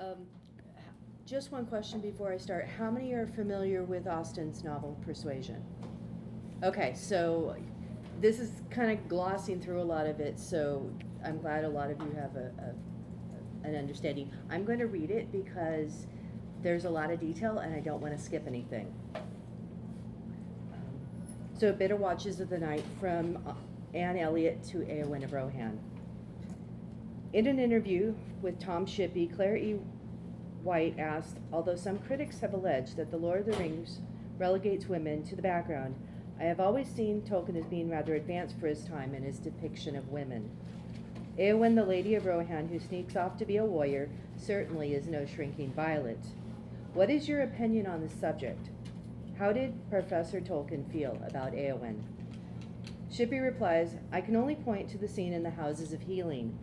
Um, just one question before I start. How many are familiar with Austen's novel Persuasion? Okay, so this is kind of glossing through a lot of it, so I'm glad a lot of you have an understanding. I'm going to read it because there's a lot of detail and I don't want to skip anything. So, Bitter Watches of the Night from Anne Elliot to Éowyn of Rohan. In an interview with Tom Shippey, Claire E. White asked, although some critics have alleged that The Lord of the Rings relegates women to the background, I have always seen Tolkien as being rather advanced for his time in his depiction of women. Éowyn, the Lady of Rohan, who sneaks off to be a warrior, certainly is no shrinking violet. What is your opinion on this subject? How did Professor Tolkien feel about Éowyn? Shippey replies, I can only point to the scene in the Houses of Healing,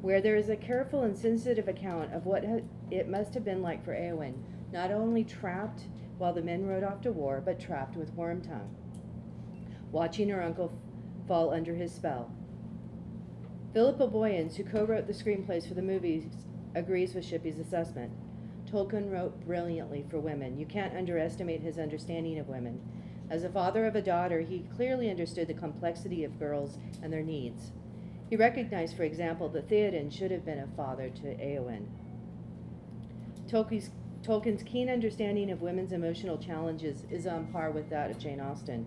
where there is a careful and sensitive account of what it must have been like for Éowyn, not only trapped while the men rode off to war, but trapped with Wormtongue, watching her uncle fall under his spell. Philippa Boyens, who co-wrote the screenplays for the movies, agrees with Shippey's assessment. Tolkien wrote brilliantly for women. You can't underestimate his understanding of women. As a father of a daughter, he clearly understood the complexity of girls and their needs. He recognized, for example, that Theoden should have been a father to Éowyn. Tolkien's keen understanding of women's emotional challenges is on par with that of Jane Austen.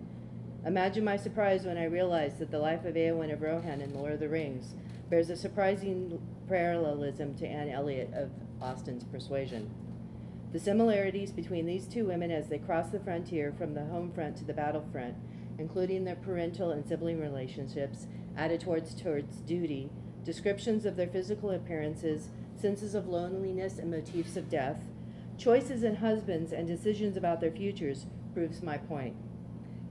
Imagine my surprise when I realized that the life of Éowyn of Rohan in Lord of the Rings bears a surprising parallelism to Anne Elliot of Austen's Persuasion. The similarities between these two women as they cross the frontier from the home front to the battlefront, including their parental and sibling relationships, attitudes towards duty, descriptions of their physical appearances, senses of loneliness and motifs of death, choices in husbands and decisions about their futures proves my point.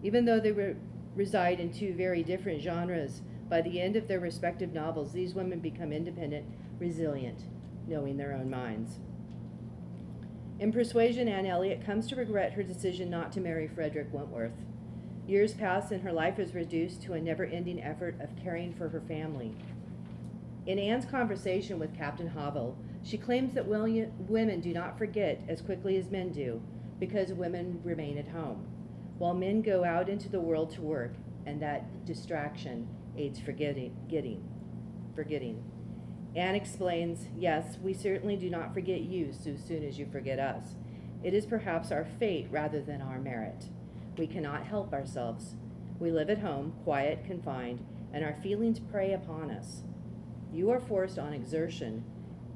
Even though they reside in two very different genres, by the end of their respective novels, these women become independent, resilient, knowing their own minds. In Persuasion, Anne Elliot comes to regret her decision not to marry Frederick Wentworth. Years pass and her life is reduced to a never-ending effort of caring for her family. In Anne's conversation with Captain Harville, she claims that women do not forget as quickly as men do because women remain at home, while men go out into the world to work, and that distraction aids forgetting. Anne explains, yes, we certainly do not forget you so soon as you forget us. It is perhaps our fate rather than our merit. We cannot help ourselves. We live at home, quiet, confined, and our feelings prey upon us. You are forced on exertion.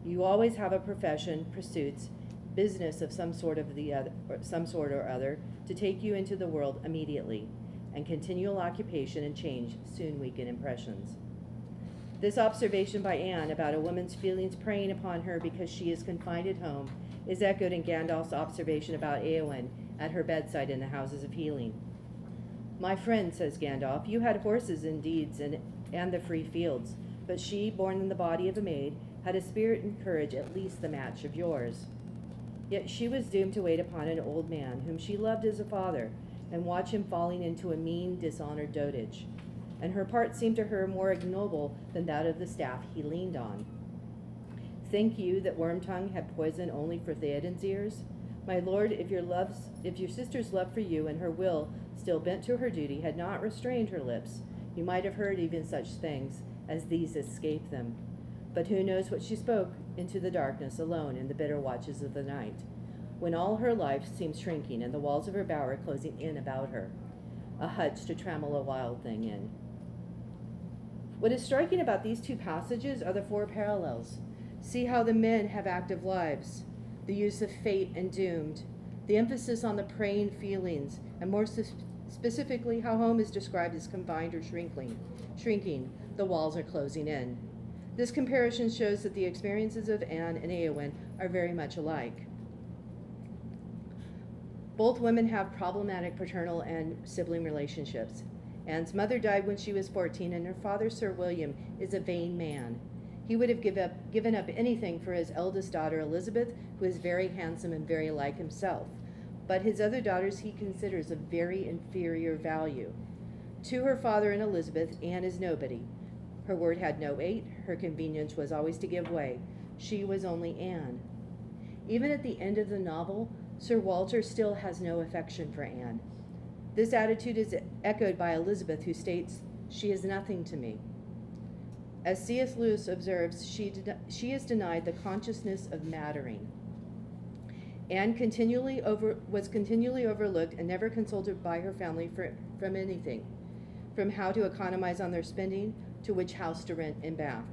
You always have a profession, pursuits, business of some sort or other to take you into the world immediately, and continual occupation and change soon weaken impressions. This observation by Anne about a woman's feelings preying upon her because she is confined at home is echoed in Gandalf's observation about Éowyn at her bedside in the Houses of Healing. My friend, says Gandalf, you had horses and deeds and the free fields, but she, born in the body of a maid, had a spirit and courage at least the match of yours. Yet she was doomed to wait upon an old man whom she loved as a father, and watch him falling into a mean, dishonored dotage. And her part seemed to her more ignoble than that of the staff he leaned on. Think you that Wormtongue had poison only for Theoden's ears? My lord, if your sister's love for you and her will, still bent to her duty, had not restrained her lips, you might have heard even such things as these escape them. But who knows what she spoke into the darkness alone in the bitter watches of the night, when all her life seemed shrinking and the walls of her bower closing in about her, a hutch to trammel a wild thing in. What is striking about these two passages are the four parallels. See how the men have active lives, the use of fate and doomed, the emphasis on the preying feelings, and more specifically how home is described as confined or shrinking, the walls are closing in. This comparison shows that the experiences of Anne and Éowyn are very much alike. Both women have problematic paternal and sibling relationships. Anne's mother died when she was 14, and her father, Sir William, is a vain man. He would have given up anything for his eldest daughter, Elizabeth, who is very handsome and very like himself. But his other daughters he considers of very inferior value. To her father and Elizabeth, Anne is nobody. Her word had no weight. Her convenience was always to give way. She was only Anne. Even at the end of the novel, Sir Walter still has no affection for Anne. This attitude is echoed by Elizabeth, who states, "She is nothing to me." As C.S. Lewis observes, she is denied the consciousness of mattering. Anne was continually overlooked and never consulted by her family from anything, from how to economize on their spending to which house to rent in Bath.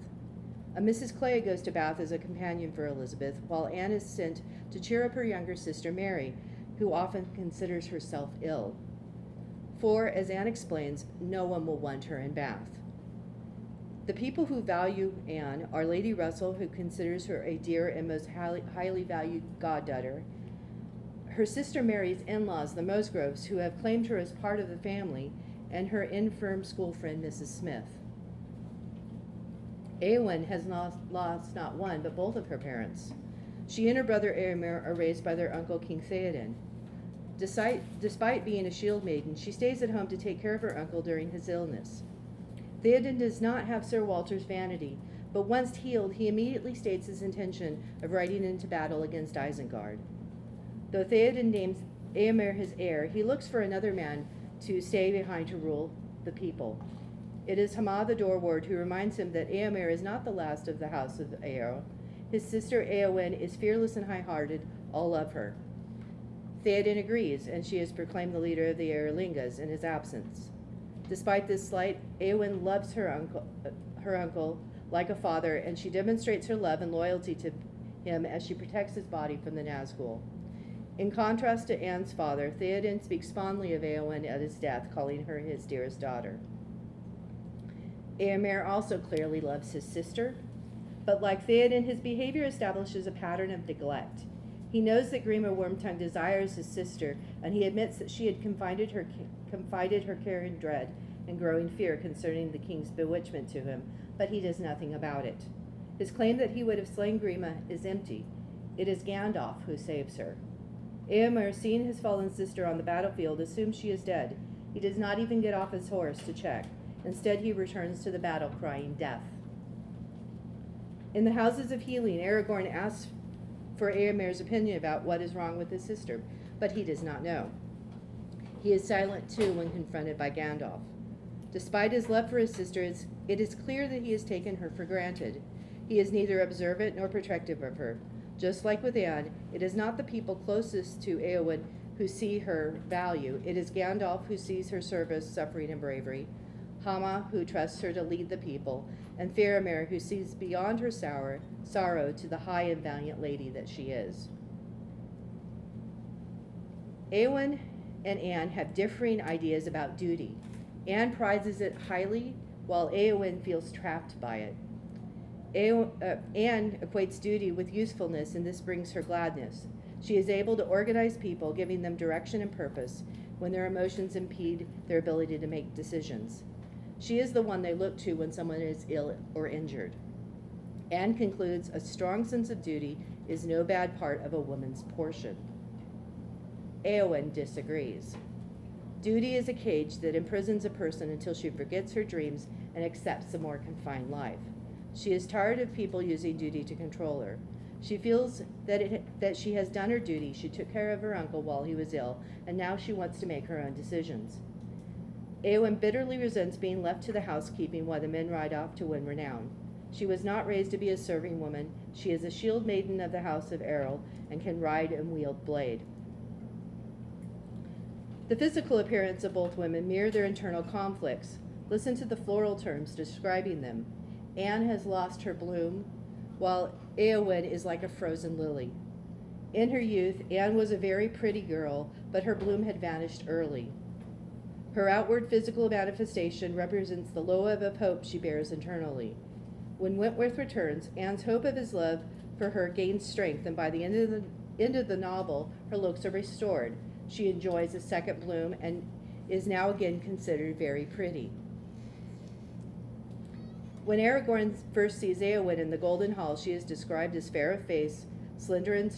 A Mrs. Clay goes to Bath as a companion for Elizabeth, while Anne is sent to cheer up her younger sister Mary, who often considers herself ill. For, as Anne explains, no one will want her in Bath. The people who value Anne are Lady Russell, who considers her a dear and most highly valued goddaughter, her sister Mary's in-laws, the Musgroves, who have claimed her as part of the family, and her infirm school friend, Mrs. Smith. Éowyn has lost not one, but both of her parents. She and her brother Éomer are raised by their uncle King Theoden. Despite being a shield maiden, she stays at home to take care of her uncle during his illness. Theoden does not have Sir Walter's vanity, but once healed, he immediately states his intention of riding into battle against Isengard. Though Theoden names Éomer his heir, he looks for another man to stay behind to rule the people. It is Hama the Doorward who reminds him that Éomer is not the last of the house of Éomer. His sister Éowyn is fearless and high-hearted, all love her. Theoden agrees, and she is proclaimed the leader of the Eorlingas in his absence. Despite this slight, Éowyn loves her uncle like a father, and she demonstrates her love and loyalty to him as she protects his body from the Nazgul. In contrast to Anne's father, Theoden speaks fondly of Éowyn at his death, calling her his dearest daughter. Éomer also clearly loves his sister, but like Theoden, his behavior establishes a pattern of neglect. He knows that Grima Wormtongue desires his sister, and he admits that she had confided her care and dread and growing fear concerning the king's bewitchment to him, but he does nothing about it. His claim that he would have slain Grima is empty. It is Gandalf who saves her. Éomer, seeing his fallen sister on the battlefield, assumes she is dead. He does not even get off his horse to check. Instead, he returns to the battle crying death. In the Houses of Healing, Aragorn asks for Éomer's opinion about what is wrong with his sister, but he does not know. He is silent too when confronted by Gandalf. Despite his love for his sister, it is clear that he has taken her for granted. He is neither observant nor protective of her. Just like with Anne, it is not the people closest to Éowyn who see her value. It is Gandalf who sees her service, suffering, and bravery, Hama who trusts her to lead the people, and Faramir who sees beyond her sorrow to the high and valiant lady that she is. Éowyn and Anne have differing ideas about duty. Anne prizes it highly, while Éowyn feels trapped by it. Anne equates duty with usefulness, and this brings her gladness. She is able to organize people, giving them direction and purpose when their emotions impede their ability to make decisions. She is the one they look to when someone is ill or injured. Anne concludes a strong sense of duty is no bad part of a woman's portion. Éowyn disagrees. Duty is a cage that imprisons a person until she forgets her dreams and accepts a more confined life. She is tired of people using duty to control her. She feels that she has done her duty. She took care of her uncle while he was ill, and now she wants to make her own decisions. Éowyn bitterly resents being left to the housekeeping while the men ride off to win renown. She was not raised to be a serving woman. She is a shield maiden of the house of Errol and can ride and wield blade. The physical appearance of both women mirror their internal conflicts. Listen to the floral terms describing them. Anne has lost her bloom, while Éowyn is like a frozen lily. In her youth, Anne was a very pretty girl, but her bloom had vanished early. Her outward physical manifestation represents the low ebb of hope she bears internally. When Wentworth returns, Anne's hope of his love for her gains strength, and by the end of the novel, her looks are restored. She enjoys a second bloom and is now again considered very pretty. When Aragorn first sees Éowyn in the Golden Hall, she is described as fair of face, slender and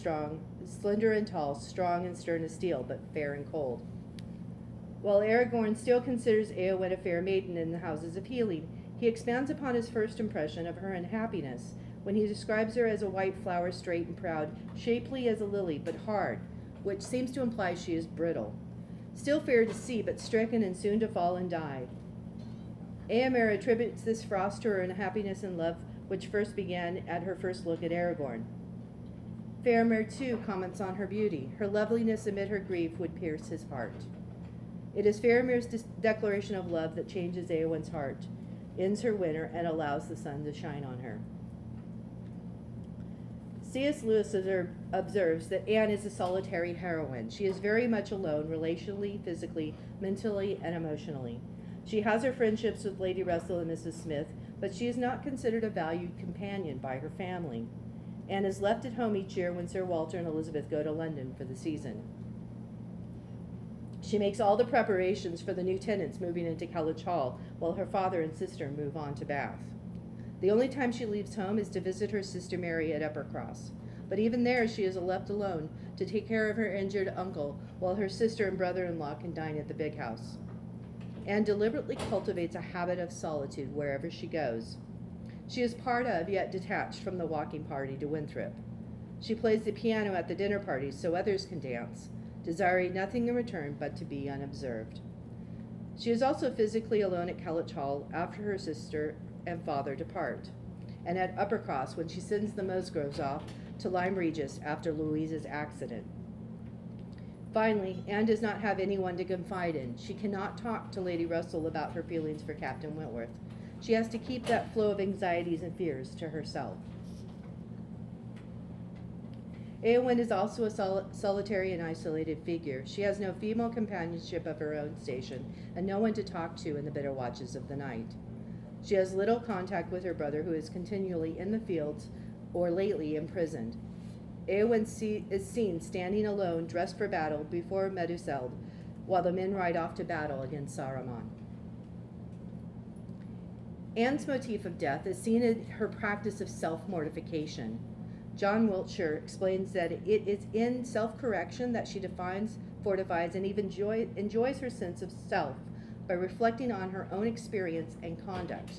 tall, strong and stern as steel, but fair and cold. While Aragorn still considers Éowyn a fair maiden in the Houses of Healing, he expands upon his first impression of her unhappiness when he describes her as a white flower, straight and proud, shapely as a lily, but hard, which seems to imply she is brittle. Still fair to see, but stricken and soon to fall and die. Éomer attributes this frost to her unhappiness and love, which first began at her first look at Aragorn. Faramir, too, comments on her beauty. Her loveliness amid her grief would pierce his heart. It is Faramir's declaration of love that changes Éowyn's heart, ends her winter, and allows the sun to shine on her. C.S. Lewis observes that Anne is a solitary heroine. She is very much alone, relationally, physically, mentally, and emotionally. She has her friendships with Lady Russell and Mrs. Smith, but she is not considered a valued companion by her family. Anne is left at home each year when Sir Walter and Elizabeth go to London for the season. She makes all the preparations for the new tenants moving into Kellynch Hall, while her father and sister move on to Bath. The only time she leaves home is to visit her sister Mary at Uppercross. But even there she is left alone to take care of her injured uncle, while her sister and brother-in-law can dine at the big house. Anne deliberately cultivates a habit of solitude wherever she goes. She is part of, yet detached from the walking party to Winthrop. She plays the piano at the dinner parties so others can dance, desiring nothing in return but to be unobserved. She is also physically alone at Kellynch Hall after her sister and father depart, and at Uppercross when she sends the Musgroves off to Lyme Regis after Louise's accident. Finally, Anne does not have anyone to confide in. She cannot talk to Lady Russell about her feelings for Captain Wentworth. She has to keep that flow of anxieties and fears to herself. Éowyn is also a solitary and isolated figure. She has no female companionship of her own station, and no one to talk to in the bitter watches of the night. She has little contact with her brother, who is continually in the fields or lately imprisoned. Éowyn is seen standing alone, dressed for battle, before Meduseld, while the men ride off to battle against Saruman. Anne's motif of death is seen in her practice of self-mortification. John Wiltshire explains that it is in self-correction that she defines, fortifies, and even enjoys her sense of self by reflecting on her own experience and conduct.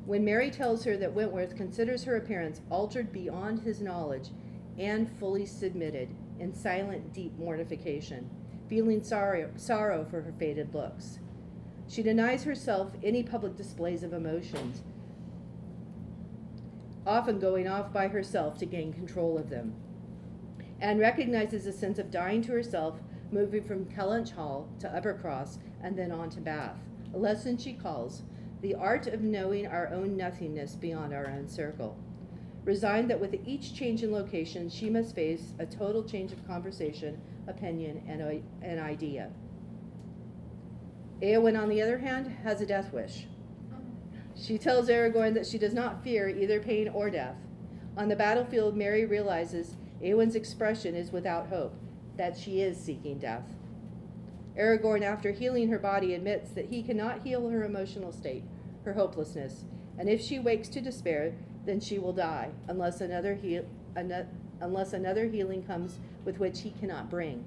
When Mary tells her that Wentworth considers her appearance altered beyond his knowledge, Anne fully submitted in silent, deep mortification, feeling sorrow for her faded looks. She denies herself any public displays of emotions, often going off by herself to gain control of them. Anne recognizes a sense of dying to herself, moving from Kellynch Hall to Uppercross and then on to Bath, a lesson she calls the art of knowing our own nothingness beyond our own circle. Resigned that with each change in location, she must face a total change of conversation, opinion, and idea. Éowyn, on the other hand, has a death wish. She tells Aragorn that she does not fear either pain or death. On the battlefield, Mary realizes Éowyn's expression is without hope, that she is seeking death. Aragorn, after healing her body, admits that he cannot heal her emotional state, her hopelessness, and if she wakes to despair, then she will die, unless another healing comes with which he cannot bring.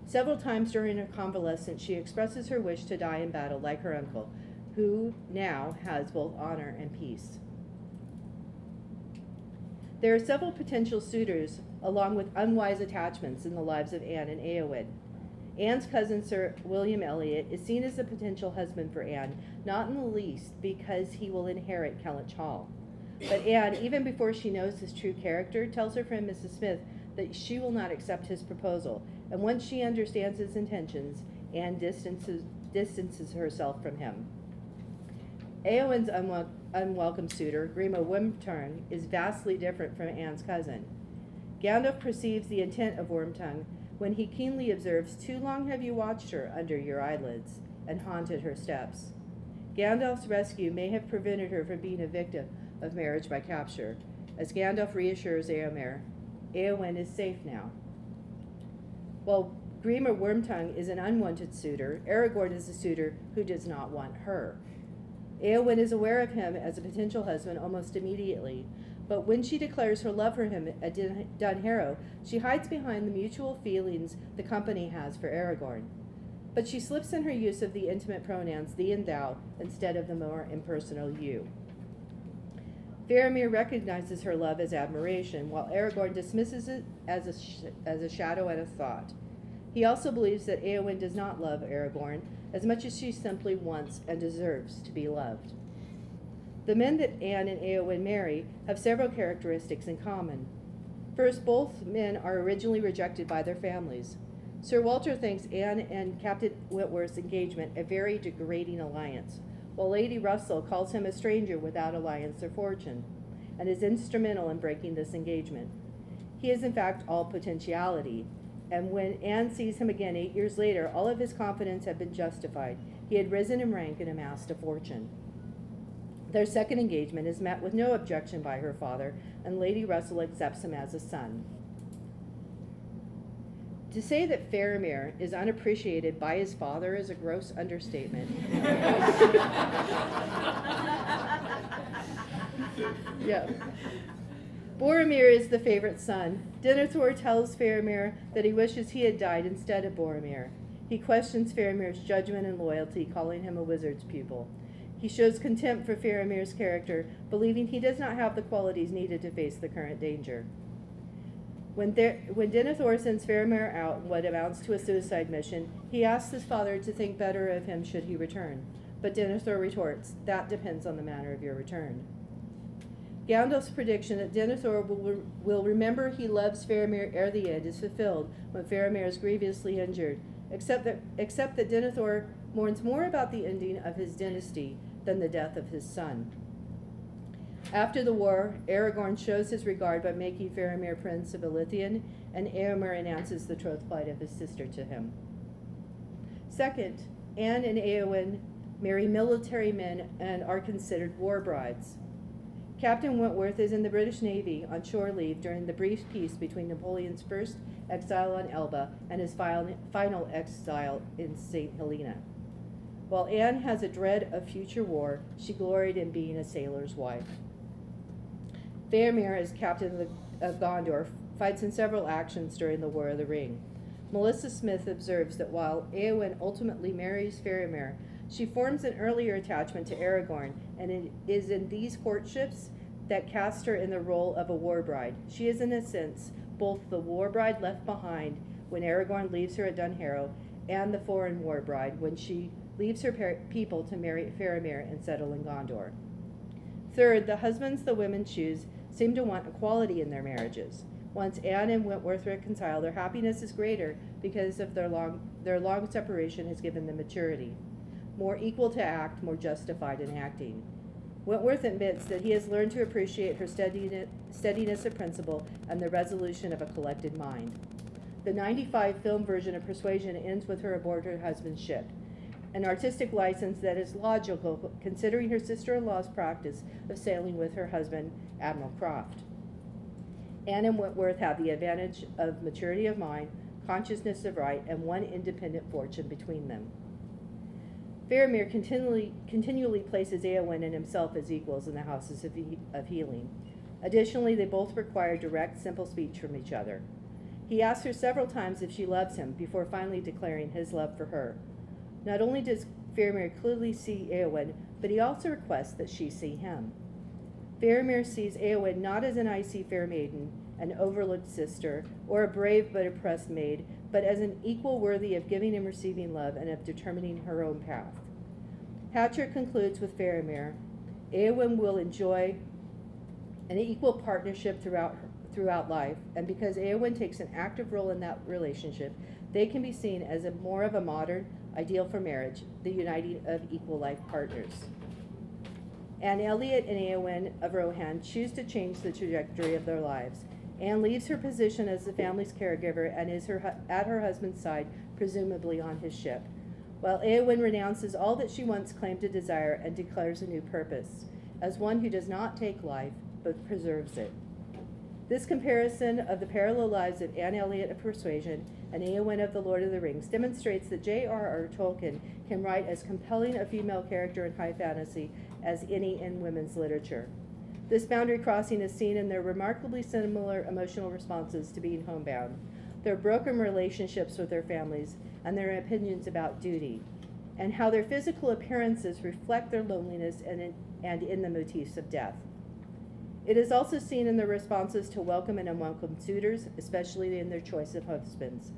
Several times during her convalescence, she expresses her wish to die in battle like her uncle, who now has both honor and peace. There are several potential suitors, along with unwise attachments in the lives of Anne and Éowyn. Anne's cousin, Sir William Elliot, is seen as a potential husband for Anne, not in the least because he will inherit Kellynch Hall. But Anne, even before she knows his true character, tells her friend Mrs. Smith that she will not accept his proposal, and once she understands his intentions, Anne distances herself from him. Éowyn's unwelcome suitor, Grima Wormtongue, is vastly different from Anne's cousin. Gandalf perceives the intent of Wormtongue when he keenly observes, "Too long have you watched her under your eyelids, and haunted her steps." Gandalf's rescue may have prevented her from being a victim of marriage by capture. As Gandalf reassures Éomer, Éowyn is safe now. While Grima Wormtongue is an unwanted suitor, Aragorn is a suitor who does not want her. Éowyn is aware of him as a potential husband almost immediately, but when she declares her love for him at Dunharrow, she hides behind the mutual feelings the company has for Aragorn. But she slips in her use of the intimate pronouns thee and thou instead of the more impersonal you. Faramir recognizes her love as admiration, while Aragorn dismisses it as a shadow and a thought. He also believes that Éowyn does not love Aragorn as much as she simply wants and deserves to be loved. The men that Anne and Éowyn marry have several characteristics in common. First, both men are originally rejected by their families. Sir Walter thinks Anne and Captain Wentworth's engagement a very degrading alliance, while Lady Russell calls him a stranger without alliance or fortune, and is instrumental in breaking this engagement. He is in fact all potentiality, and when Anne sees him again 8 years later, all of his confidence had been justified. He had risen in rank and amassed a fortune. Their second engagement is met with no objection by her father, and Lady Russell accepts him as a son. To say that Faramir is unappreciated by his father is a gross understatement. Yeah. Boromir is the favorite son. Denethor tells Faramir that he wishes he had died instead of Boromir. He questions Faramir's judgment and loyalty, calling him a wizard's pupil. He shows contempt for Faramir's character, believing he does not have the qualities needed to face the current danger. When Denethor sends Faramir out in what amounts to a suicide mission, he asks his father to think better of him should he return. But Denethor retorts, "That depends on the manner of your return." Gandalf's prediction that Denethor will remember he loves Faramir ere the end is fulfilled when Faramir is grievously injured, except that Denethor mourns more about the ending of his dynasty than the death of his son. After the war, Aragorn shows his regard by making Faramir Prince of Ilithian, and Éomer announces the troth plight of his sister to him. Second, Anne and Éowyn marry military men and are considered war brides. Captain Wentworth is in the British Navy on shore leave during the brief peace between Napoleon's first exile on Elba and his final exile in St. Helena. While Anne has a dread of future war, she gloried in being a sailor's wife. Faramir, as captain of Gondor, fights in several actions during the War of the Ring. Melissa Smith observes that while Éowyn ultimately marries Faramir, she forms an earlier attachment to Aragorn, and it is in these courtships that cast her in the role of a war bride. She is, in a sense, both the war bride left behind when Aragorn leaves her at Dunharrow, and the foreign war bride when she leaves her people to marry Faramir and settle in Gondor. Third, the husbands the women choose seem to want equality in their marriages. Once Anne and Wentworth reconcile, their happiness is greater because of their long separation has given them maturity. More equal to act, more justified in acting. Wentworth admits that he has learned to appreciate her steadiness of principle and the resolution of a collected mind. The 95 film version of Persuasion ends with her aboard her husband's ship, an artistic license that is logical considering her sister-in-law's practice of sailing with her husband, Admiral Croft. Anne and Wentworth have the advantage of maturity of mind, consciousness of right, and one independent fortune between them. Faramir continually places Éowyn and himself as equals in the houses of healing. Additionally, they both require direct, simple speech from each other. He asks her several times if she loves him before finally declaring his love for her. Not only does Faramir clearly see Éowyn, but he also requests that she see him. Faramir sees Éowyn not as an icy fair maiden, an overlooked sister, or a brave but oppressed maid, but as an equal worthy of giving and receiving love and of determining her own path. Hatcher concludes with Faramir, Éowyn will enjoy an equal partnership throughout life, and because Éowyn takes an active role in that relationship, they can be seen as more of a modern ideal for marriage, the uniting of equal life partners. And Elliot and Éowyn of Rohan choose to change the trajectory of their lives. Anne leaves her position as the family's caregiver and is at her husband's side, presumably on his ship, while Éowyn renounces all that she once claimed to desire and declares a new purpose, as one who does not take life, but preserves it. This comparison of the parallel lives of Anne Elliot of Persuasion and Éowyn of The Lord of the Rings demonstrates that J.R.R. Tolkien can write as compelling a female character in high fantasy as any in women's literature. This boundary crossing is seen in their remarkably similar emotional responses to being homebound, their broken relationships with their families, and their opinions about duty, and how their physical appearances reflect their loneliness and in the motifs of death. It is also seen in their responses to welcome and unwelcome suitors, especially in their choice of husbands,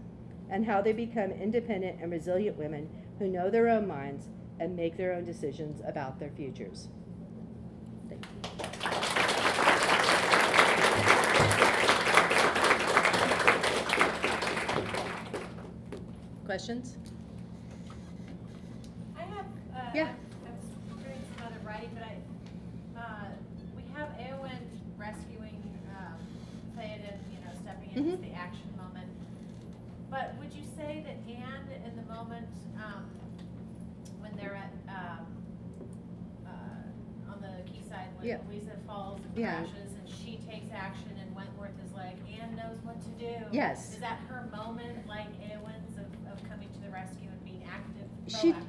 and how they become independent and resilient women who know their own minds and make their own decisions about their futures. Thank you. Questions? I have, Yeah. I was doing some other writing, but we have Éowyn rescuing Theoden, stepping into the action moment. But would you say that Anne, in the moment when they're at on the quayside, when Louisa falls and crashes, and she takes action, and Wentworth is like, Anne knows what to do. Yes. Is that her moment, like Éowyn's, of coming to the rescue and being active?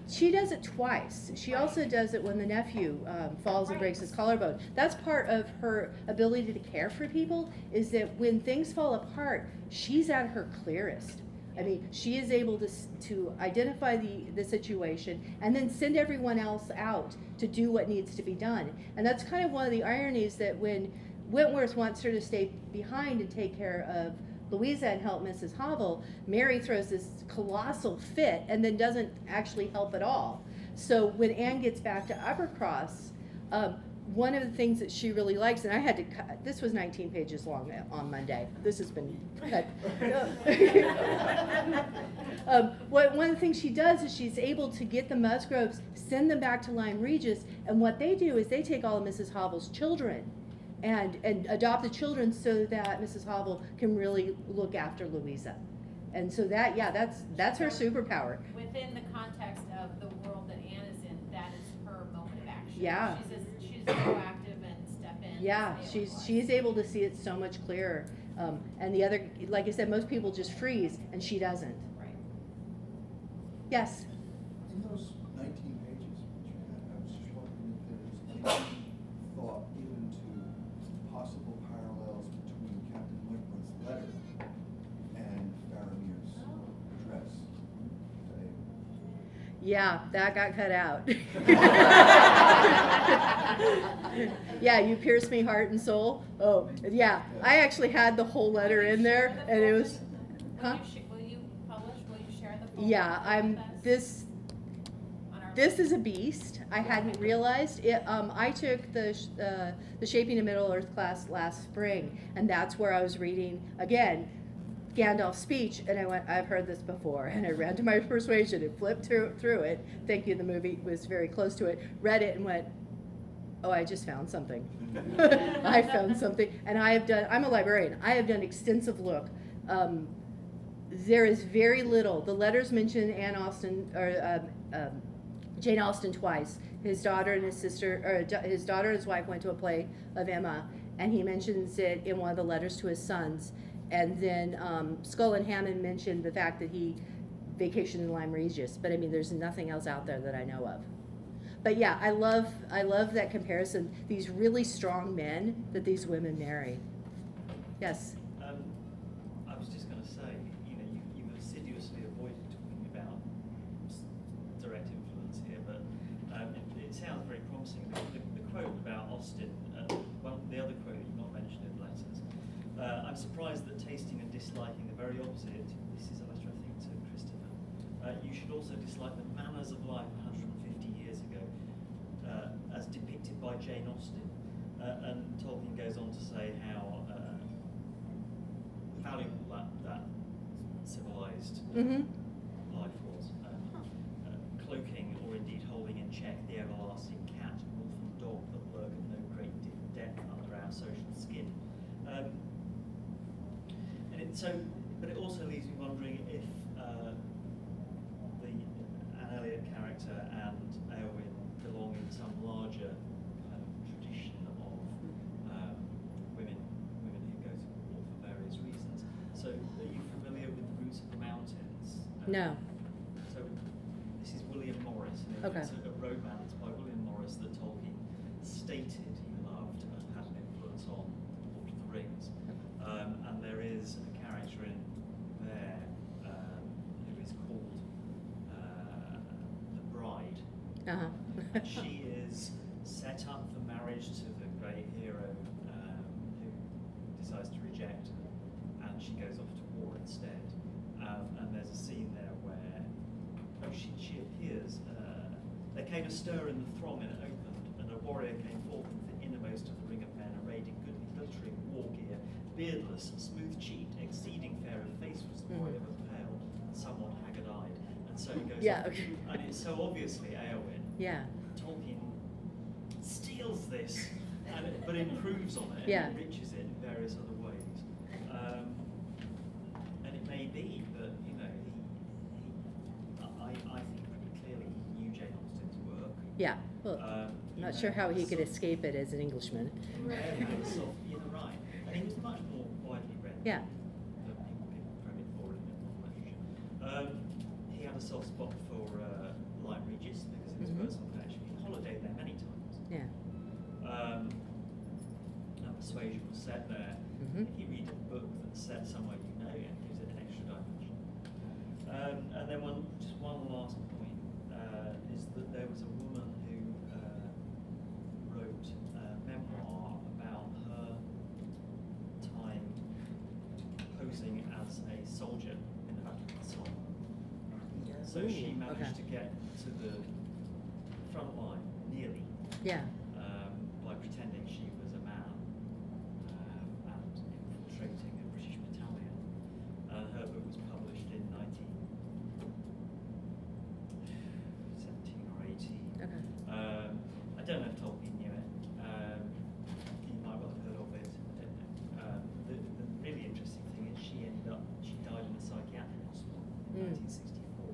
She does it twice. She also does it when the nephew falls and breaks his collarbone. That's part of her ability to care for people, is that when things fall apart, she's at her clearest. I mean, she is able to identify the situation and then send everyone else out to do what needs to be done. And that's kind of one of the ironies, that when Wentworth wants her to stay behind and take care of Louisa and help Mrs. Harville, Mary throws this colossal fit and then doesn't actually help at all. So when Anne gets back to Uppercross, one of the things that she really likes, and I had to cut, this was 19 pages long on Monday. This has been cut. One of the things she does is she's able to get the Musgroves, send them back to Lyme Regis, and what they do is they take all of Mrs. Harville's children and adopt the children so that Mrs. Harville can really look after Louisa. And so that's her superpower. Within the context of the world that Anne is in, that is her moment of action. Yeah. She's proactive and step in. Yeah, she's able to see it so much clearer. And the other, like I said, most people just freeze, and she doesn't. Right. Yes? In those 19 pages which you had, I was just wondering if there's any thought given to possible parallels between Captain Wentworth's letter and Faramir's address to Éowyn. Yeah, that got cut out. Yeah, you pierced me heart and soul. Oh, yeah. I actually had the whole letter in there, and it was, huh? Will you publish? Will you share the full? Yeah, with us? This is a beast. I hadn't realized it. I took the Shaping a Middle Earth class last spring, and that's where I was reading again Gandalf's speech, and I went, I've heard this before, and I ran to my Persuasion and flipped through it, thinking the movie was very close to it, read it, and went, oh, I just found something. I found something, and I'm a librarian. I have done extensive look. There is very little. The letters mention Jane Austen twice. His daughter and his sister, or his daughter and his wife went to a play of Emma, and he mentions it in one of the letters to his sons. And then Skull and Hammond mentioned the fact that he vacationed in Lyme Regis, but I mean, there's nothing else out there that I know of. But yeah, I love that comparison. These really strong men that these women marry. Yes. I was just going to say, you've assiduously avoided talking about direct influence here, but it sounds very promising. The quote about Austen, the other quote you've not mentioned in the letters. I'm surprised that tasting and disliking the very opposite. This is a letter, I think, to Christopher. You should also dislike the manners of life 150 years ago, as depicted by Jane Austen. And Tolkien goes on to say how valuable that civilized life was. Cloaking, or indeed holding in check, the everlasting cat, wolf and dog that lurk at no great depth under our social skin. But it also leaves me wondering if the Anne Elliot character and Éowyn belong in some larger kind of tradition of women who go to war for various reasons. So, are you familiar with the Roots of the Mountains? No. So, this is William Morris. Okay. It's a romance by William Morris that Tolkien stated he loved and had an influence on Lord of the Rings. And there is a character in there who is called the Bride. Uh-huh. She is set up for marriage to the great hero decides to reject her, and she goes off to war instead. And there's a scene there where she appears. There came a stir in the throng, and it opened, and a warrior came forth from the innermost of the ring of men, arrayed in goodly glittering war gear, beardless, smooth-cheeked, exceeding fair of face was the warrior, but pale, and somewhat haggard-eyed. And so he goes Yeah, on, okay. and it's so obviously Éowyn. Yeah. Tolkien steals this, but improves on it, Yeah. and enriches it in various other ways. And it may be that, you know, I think pretty clearly he knew Jane Austen's work. Yeah. Well, You I'm not know, sure how he could sort of- escape it as an Englishman. You're right. And he was much more widely read Yeah. than people give credit for in literature. He had a soft spot for Lyme Regis because of his Mhm. personal connection. He holidayed there many times. Yeah. And Persuasion was set there. Mhm. If you read a book that's set somewhere you know, it gives it an extra dimension. And then just one last point is that there was a woman who wrote a memoir about her time posing as a soldier in the Battle of the Somme. So she Ooh, managed okay. to get to the front line nearly Yeah. by pretending she was a man and infiltrating a British battalion. Her book was published in 1917 or 18. Okay. I don't know if Tolkien knew it. He might well have heard of it. I don't know. The really interesting thing is she died in a psychiatric hospital in 1964.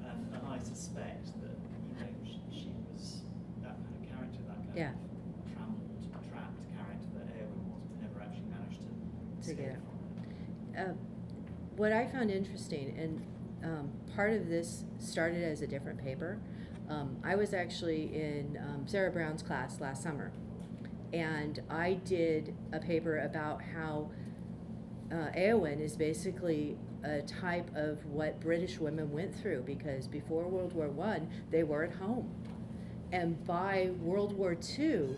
And I suspect that, you know, she was that kind of character, that kind Yeah. of trapped character that Éowyn was, but never actually managed to escape get it. from it. What I found interesting, and part of this started as a different paper. I was actually in Sarah Brown's class last summer, and I did a paper about how Éowyn is basically a type of what British women went through, because before World War I, they were at home. And by World War II,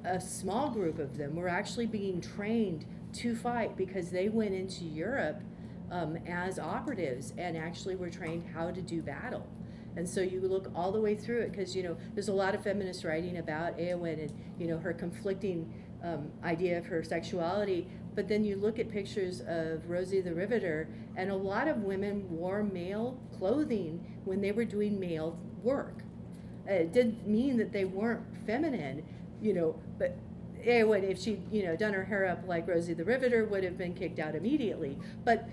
a small group of them were actually being trained to fight because they went into Europe as operatives and actually were trained how to do battle. And so you look all the way through it, because, you know, there's a lot of feminist writing about Éowyn and, you know, her conflicting idea of her sexuality. But then you look at pictures of Rosie the Riveter, and a lot of women wore male clothing when they were doing male work. It didn't mean that they weren't feminine, you know, but Éowyn, if she'd, you know, done her hair up like Rosie the Riveter, would have been kicked out immediately. But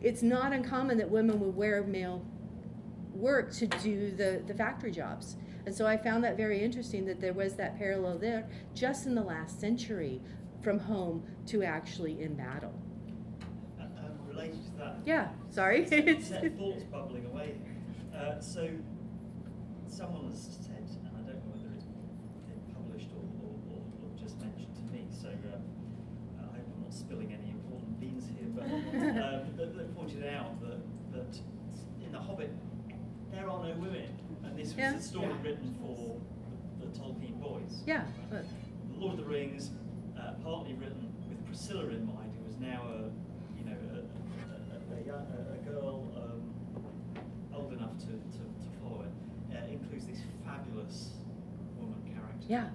it's not uncommon that women would wear male work to do the factory jobs. And so I found that very interesting, that there was that parallel there just in the last century, from home to actually in battle. Related to that. Yeah, sorry. Set thoughts bubbling away. So someone has said, and I don't know whether it's been published or just mentioned to me, so I hope I'm not spilling any important beans here, but they pointed out that in The Hobbit there are no women, and this was Yeah. a story written for the Tolkien boys. Yeah, but Lord of the Rings, partly written with Priscilla in mind, who was now a girl old enough to follow it. Includes this fabulous woman character. yeah,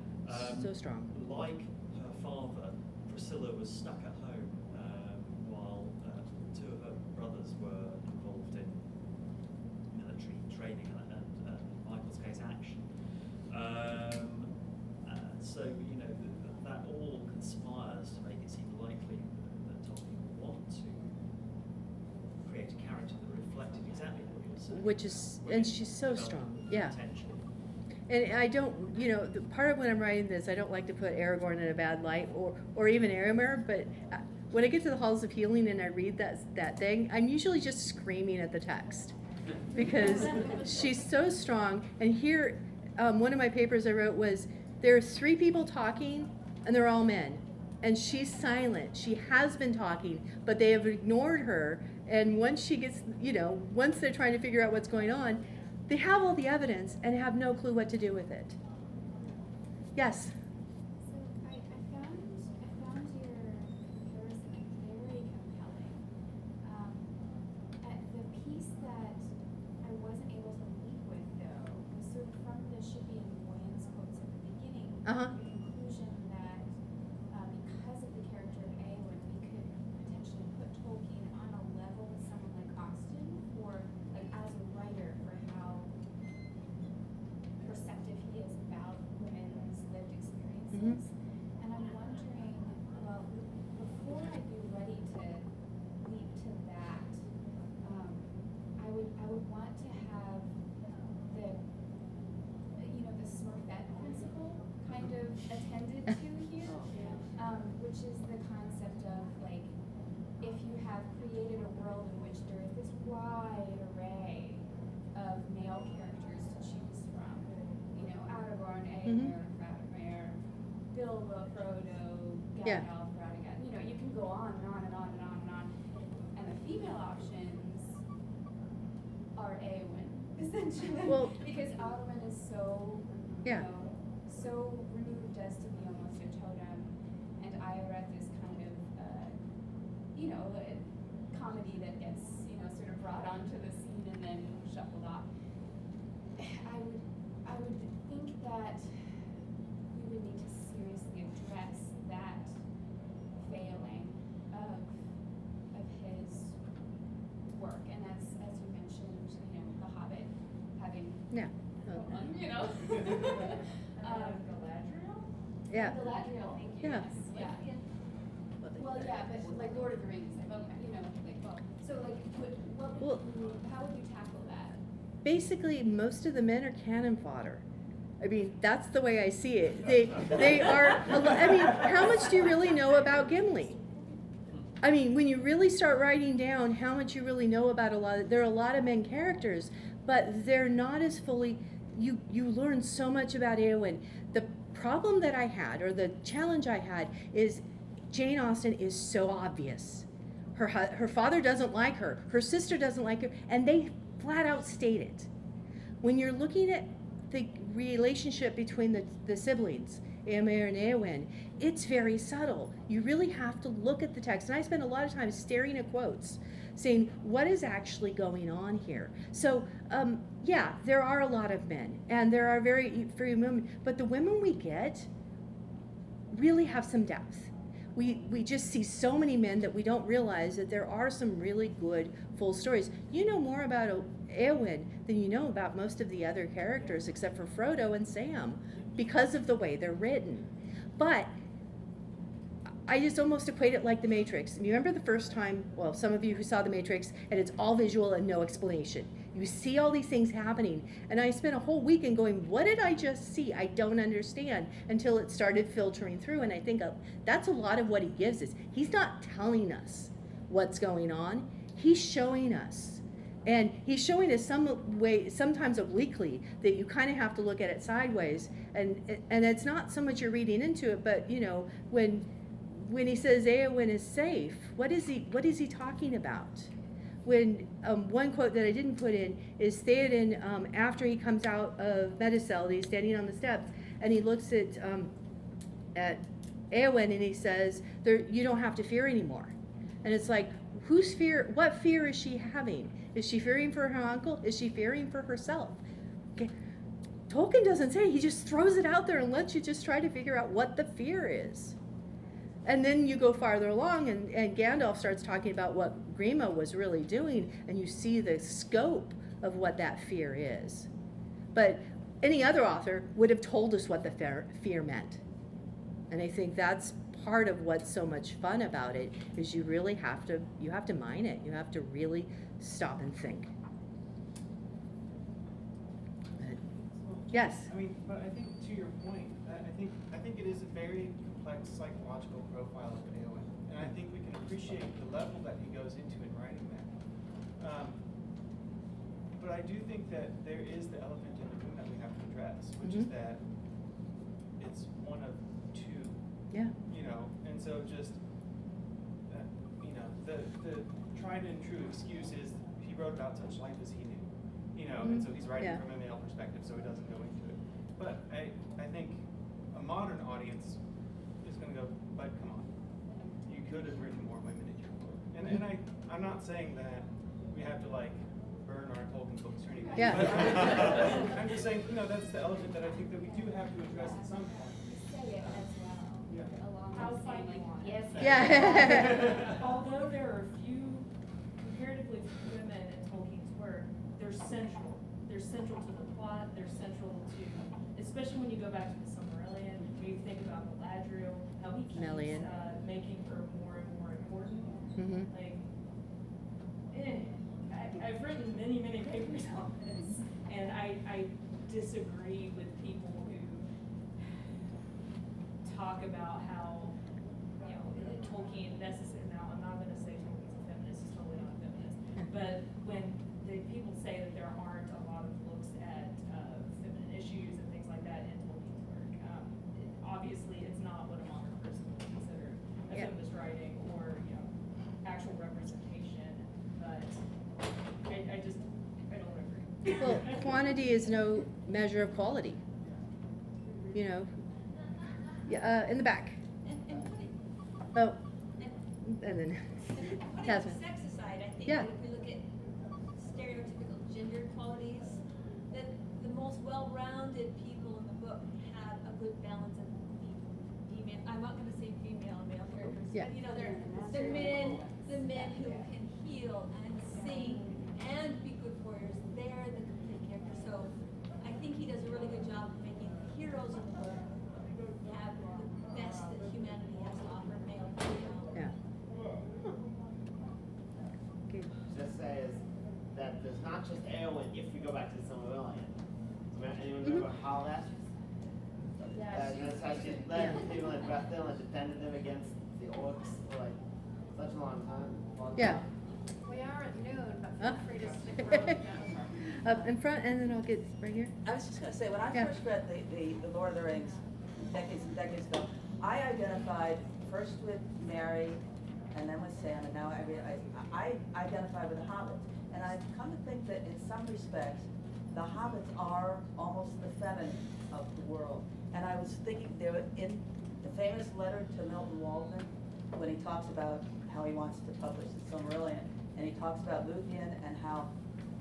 so strong. Like her father, Priscilla was stuck at home while two of her brothers were involved in military training and in Michael's case, action. So, you know, that all conspires to make it seem likely that Tolkien would want to create a character that reflected exactly what you're saying. Which is, and she's so Development strong, yeah. potential. And I don't, you know, part of when I'm writing this, I don't like to put Aragorn in a bad light, or even Éomer, but when I get to the Halls of Healing and I read that thing, I'm usually just screaming at the text, because she's so strong. And here, one of my papers I wrote was, there are 3 people talking, and they're all men. And she's silent. She has been talking, but they have ignored her. And once she gets, you know, once they're trying to figure out what's going on, they have all the evidence and have no clue what to do with it. Yes? So I found your comparison Uh-huh. the conclusion that because of the character of Éowyn, we could potentially put Tolkien on a level with someone like Austen, for like as a writer, for how perceptive he is about women's lived experiences. And I'm wondering, well, before I'd be ready to leap to that, I would want to have the the Smurfette principle kind of attended to here, which is the concept of like, if you have created a world in which there is this wide array of male characters to choose from, Aragorn, Éomer, Faramir, Bilbo, Frodo, Yeah. Gandalf, Radagast, you can go on and on and on and on and on. And the female options are Éowyn, essentially. Well- because Aragorn is so, Yeah. so removed as to be almost a totem, and Ioreth is kind of, a comedy that gets, sort of brought onto the scene and then shuffled off. I would think that we would need to seriously address that failing of his work, and as you mentioned, The Hobbit having Yeah. Galadriel? Yeah. Galadriel, thank you. Yeah. Yes, yeah. Well, yeah, but like Lord of the Rings, I mean, so like, how would you tackle that? Basically, most of the men are cannon fodder. I mean, that's the way I see it. They are, I mean, how much do you really know about Gimli? I mean, when you really start writing down how much you really know about there are a lot of men characters, but they're not as fully, you learn so much about Éowyn. The problem that I had, or the challenge I had, is Jane Austen is so obvious. Her father doesn't like her, her sister doesn't like her, and they flat out state it. When you're looking at the relationship between the siblings, Éomer and Éowyn, it's very subtle. You really have to look at the text. And I spend a lot of time staring at quotes, saying, what is actually going on here? So, yeah, there are a lot of men, and there are very few women, but the women we get really have some depth. We just see so many men that we don't realize that there are some really good full stories. You know more about Éowyn than you know about most of the other characters, except for Frodo and Sam, because of the way they're written. But I just almost equate it like The Matrix. You remember the first time, well, some of you who saw The Matrix, and it's all visual and no explanation. You see all these things happening, and I spent a whole weekend going, what did I just see? I don't understand, until it started filtering through, and I think that's a lot of what he gives us. He's not telling us what's going on. He's showing us. And he's showing us some way, sometimes obliquely, that you kind of have to look at it sideways. And it's not so much you're reading into it, but, when he says Éowyn is safe, what is he talking about? When one quote that I didn't put in is Theoden, after he comes out of Medicell, he's standing on the steps, and he looks at Éowyn, and he says, "You don't have to fear anymore." And it's like, whose fear? What fear is she having? Is she fearing for her uncle? Is she fearing for herself? Okay. Tolkien doesn't say. He just throws it out there and lets you just try to figure out what the fear is. And then you go farther along, and Gandalf starts talking about what Grima was really doing, and you see the scope of what that fear is. But any other author would have told us what the fear meant. And I think that's part of what's so much fun about it, is you really have to mine it. You have to really stop and think. But, yes? I mean, but I think to your point, I think it is a very complex psychological profile of Éowyn, and I think we can appreciate the level that he goes into in writing that. But I do think that there is the elephant in the room that we have to address, which is that it's one of two. Yeah. And so just the tried and true excuse is he wrote about such life as he knew, and so he's writing from a male perspective, so he doesn't go into it. But I think a modern audience is going to go, but come on, you could have written more women in your book. And I'm not saying that we have to burn our Tolkien books or anything. Yeah. But I'm just saying, that's the elephant that I think that we do have to address at some point. it as well, Yeah. along How the same finally- lines. yes. Yeah. Although there are few, comparatively few women in Tolkien's work, they're central. They're central to the plot, they're central to, especially when you go back to the Silmarillion, when you think about Galadriel, how he keeps Melian. making her more and more important. Mhm. Like, I've written many, many papers on this, and I disagree with people who talk about how, you know, Tolkien necessarily, now I'm not gonna say Tolkien's a feminist, he's totally not a feminist, but when people say that there aren't a lot of looks at feminine issues and things like that in Tolkien's work, obviously it's not what a modern person would consider a Yeah. feminist writing or, you know, actual representation, but I don't agree. Well, quantity is no measure of quality. You know. Yeah, in the back. And Oh, and then putting Jasmine. sex aside, I think Yeah. that if we look at stereotypical gender qualities, that the most well-rounded people in the book have a good balance of female. I'm not going to say female and male characters, Yeah. but you know, they're the men who can heal and sing and be good warriors. They're the complete characters. So I think he does a really good job of making the heroes of the book have the best that humanity has to offer, male and female. Yeah. Okay. Just say is that there's not just Éowyn if we go back to the Silmarillion. Anyone Mhm. remember Halath? Yeah, That's how she led people in Bethel and defended them against the orcs for like such a long time. Yeah. We are at noon, but Huh? feel free to stick around. Up in front, and then I'll get right here. I was just gonna say, when I Yeah. first read the Lord of the Rings decades and decades ago, I identified first with Mary and then with Sam, and now I realize I identify with the hobbits. And I've come to think that in some respects, the hobbits are almost the feminine of the world. And I was thinking, there in the famous letter to Milton Waldman, when he talks about how he wants to publish the Silmarillion, and he talks about Luthien and how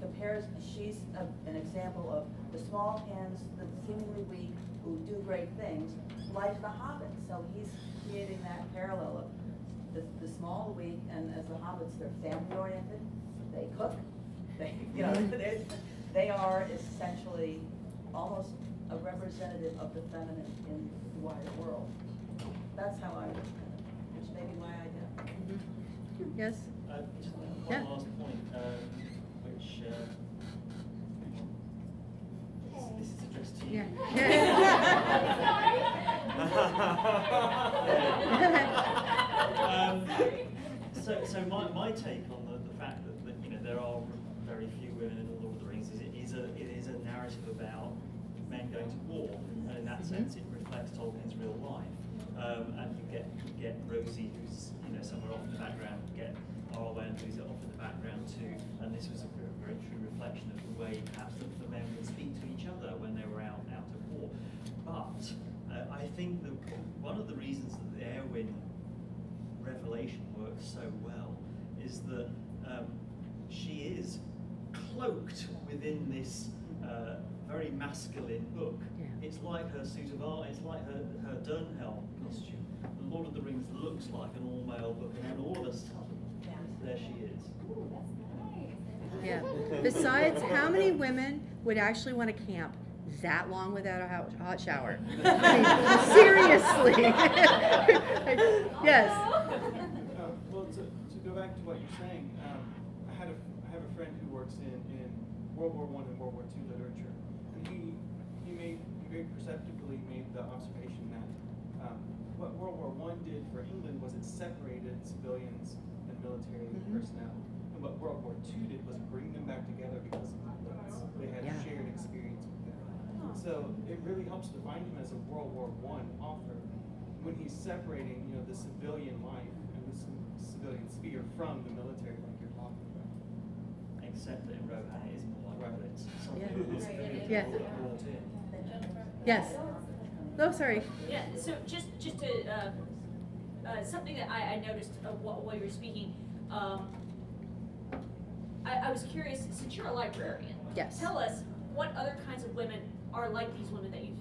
compares, she's an example of the small hands, the seemingly weak, who do great things, like the hobbits. So he's creating that parallel of the small, weak, and as the hobbits, they're family oriented, they cook, they, you know, they are essentially almost a representative of the feminine in the wider world. That's how I, which may be why I do. Yes. Just Yeah. one last point, which this is addressed to you. So my take on the fact that you know there are very few women in the Lord of the Rings is it is a narrative about men going to war, and in that sense it reflects Tolkien's real life. And you get Rosie, who's somewhere off in the background. You get Arwen, who's off in the background too. And this was a very true reflection of the way perhaps the men would speak to each other when they were out of war. But I think that one of the reasons that the Éowyn revelation works so well is that she is cloaked within this very masculine book. Yeah. It's like her suit of armor, it's like her Durnhelm costume. The Lord of the Rings looks like an all-male book, and then all of a sudden, there she is. Ooh, that's nice. Yeah. Besides, how many women would actually want to camp that long without a hot shower? I mean, seriously. Yes. Well, to go back to what you're saying, I have a friend who works in World War I and World War II literature, and he very perceptibly made the observation that what World War I did for England was it separated civilians and military personnel, and what World War II did was bring them back together because they had Yeah. shared experience with them. So it really helps define him as a World War I author when he's separating, the civilian life and the civilian sphere from the military, like you're talking about. Except that in Rohan it is more like that it's something Yeah. that is Yeah. brought in. Yes. Oh, sorry. Yeah, so just to, something that I noticed while you were speaking, I was curious, since you're a librarian. Yes. Tell us what other kinds of women are like these women that you've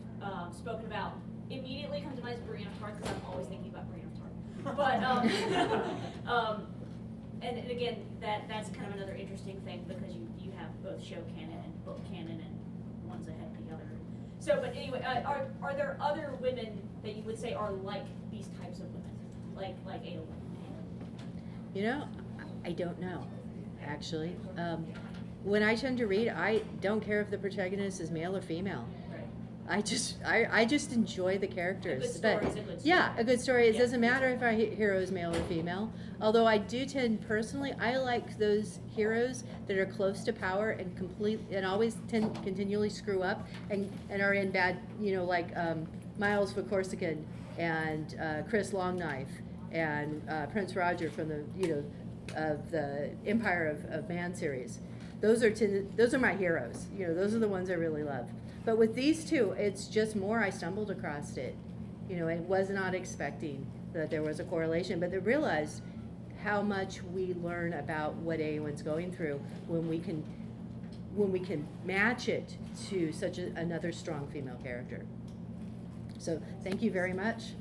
spoken about immediately come to mind is Brienne of Tarth, because I'm always thinking about Brienne of Tarth. But, and again, that's kind of another interesting thing, because you have both show canon and book canon, and one's ahead of the other. So, but anyway, are there other women that you would say are like these types of women, like Éowyn? You know, I don't know, actually. When I tend to read, I don't care if the protagonist is male or female. I just enjoy the characters. A good story is a good story. Yeah, a good story. It Yeah. doesn't matter if our hero is male or female. Although I do tend, personally, I like those heroes that are close to power and always continually screw up and are in bad, like Miles Corsican and Chris Longknife and Prince Roger from the, of the Empire of Man series. Those are my heroes. Those are the ones I really love. But with these two, it's just more I stumbled across it. I was not expecting that there was a correlation, but I realized how much we learn about what Éowyn's going through when we can match it to such another strong female character. So thank you very much.